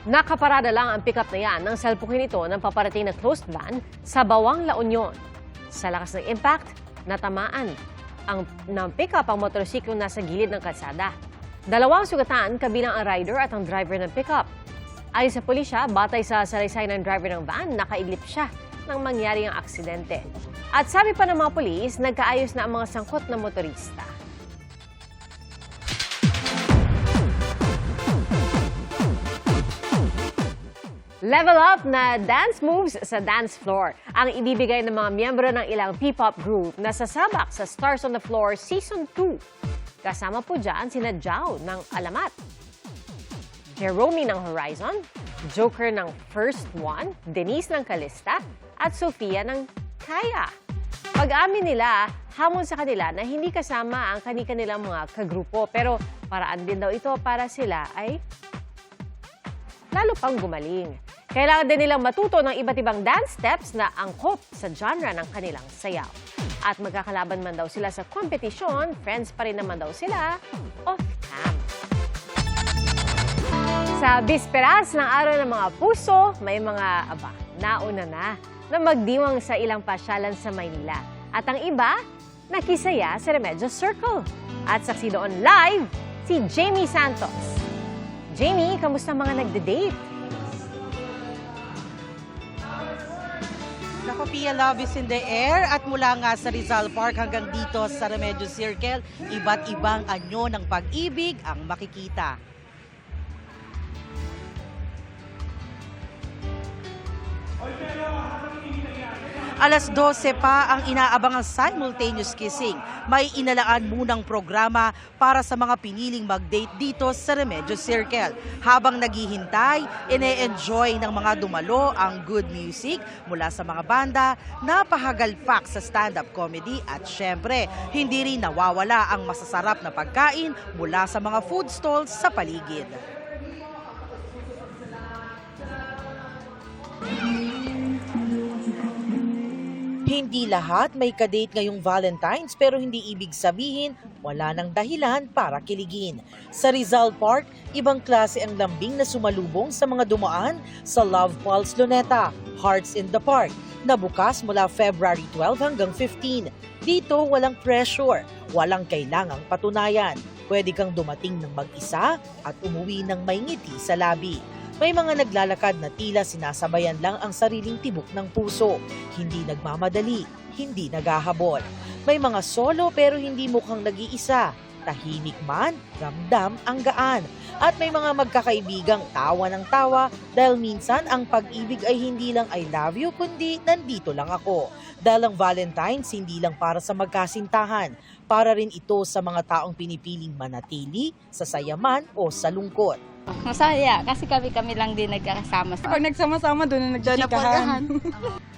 Nakaparada lang ang pickup na yan nang salpukin ito ng paparating na closed van sa Bawang, La Union. Sa lakas ng impact, natamaan ng pickup ang motorsiklo nasa gilid ng kalsada. Dalawang sugatan kabilang ang rider at ang driver ng pickup. Ayon sa pulisya, batay sa salaysay ng driver ng van, nakaidlip siya nang mangyari ang aksidente. At sabi pa ng mga pulis, nagkaayos na ang mga sangkot na motorista. Level up na dance moves sa dance floor ang ibibigay ng mga miyembro ng ilang P-pop group na sasabak sa Stars on the Floor Season 2. Kasama po dyan sina Jao ng Alamat, Jerome ng Horizon, Joker ng First One, Denise ng Kalista, at Sofia ng Kaya. Pag-amin nila, hamon sa kanila na hindi kasama ang kanilang mga kagrupo, pero paraan din daw ito para sila ay lalo pang gumaling. Kailangan din nilang matuto ng iba't ibang dance steps na angkop sa genre ng kanilang sayaw. At magkakalaban man daw sila sa kompetisyon, friends pa rin naman daw sila off-cam. Sa bisperas ng Araw ng mga Puso, may mga nauna na magdiwang sa ilang pasyalan sa Maynila. At ang iba, nakisaya sa Remedios Circle. At saksi doon live, si Jamie Santos. Jamie, kamusta mga nagde-date? Naku, Pia, love is in the air. At mula nga sa Rizal Park hanggang dito sa Remedios Circle, iba't ibang anyo ng pag-ibig ang makikita. Alas 12 pa ang inaabangang simultaneous kissing. May inalaan munang programa para sa mga piniling mag-date dito sa Remedios Circle. Habang naghihintay, ine-enjoy ng mga dumalo ang good music mula sa mga banda, napahagalpak sa stand-up comedy at syempre, hindi rin nawawala ang masasarap na pagkain mula sa mga food stalls sa paligid. Hindi lahat may kadate ngayong Valentine's pero hindi ibig sabihin wala nang dahilan para kiligin. Sa Rizal Park, ibang klase ang lambing na sumalubong sa mga dumaan sa Love Pulse Luneta, Hearts in the Park, na bukas mula February 12 hanggang 15. Dito walang pressure, walang kailangang patunayan. Pwede kang dumating ng mag-isa at umuwi ng may ngiti sa labi. May mga naglalakad na tila sinasabayan lang ang sariling tibok ng puso. Hindi nagmamadali, hindi naghahabol. May mga solo pero hindi mukhang nag-iisa. Tahimik man, ramdam ang gaan. At may mga magkakaibigang tawa ng tawa dahil minsan ang pag-ibig ay hindi lang I love you kundi nandito lang ako. Dahil ang Valentine's hindi lang para sa magkasintahan. Para rin ito sa mga taong pinipiling manatili, sa sayaman o sa lungkot. Masaya kasi kami lang din nagkakasama. Pag nagsama-sama, doon na nagchikahan.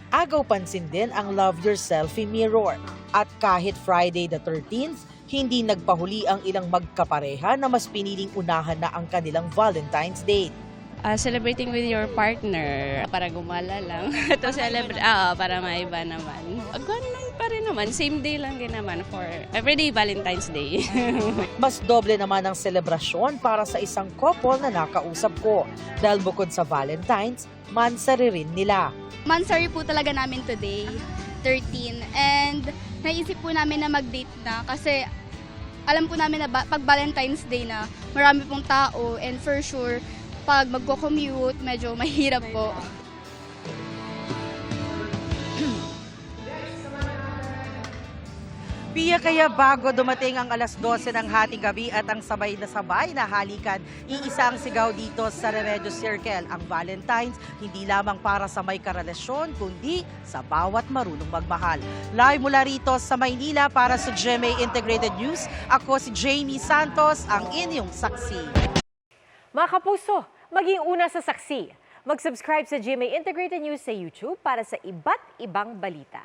Agaw pansin din ang Love Your Selfie Mirror. At kahit Friday the 13th, hindi nagpahuli ang ilang magkapareha na mas piniling unahan na ang kanilang Valentine's date. Celebrating with your partner para gumala lang. Ito celebrate, para maiba naman. Ganun pa rin naman, same day lang din naman for everyday Valentine's Day. Mas doble naman ang selebrasyon para sa isang couple na nakausap ko. Dahil bukod sa Valentine's, mansari rin nila. Mansari po talaga namin today, 13. And naisip po namin na mag-date na kasi alam po namin na pag Valentine's Day na marami pong tao and for sure, pag magko-commute, medyo mahirap po. Pia, kaya bago dumating ang alas 12 ng hating gabi at ang sabay na halikan, iisa ang sigaw dito sa Remedios Circle. Ang Valentine's, hindi lamang para sa may karelasyon, kundi sa bawat marunong magmahal. Live mula rito sa Maynila para sa GMA Integrated News, ako si Jamie Santos, ang inyong saksi. Mga kapuso, maging una sa saksi. Mag-subscribe sa GMA Integrated News sa YouTube para sa iba't ibang balita.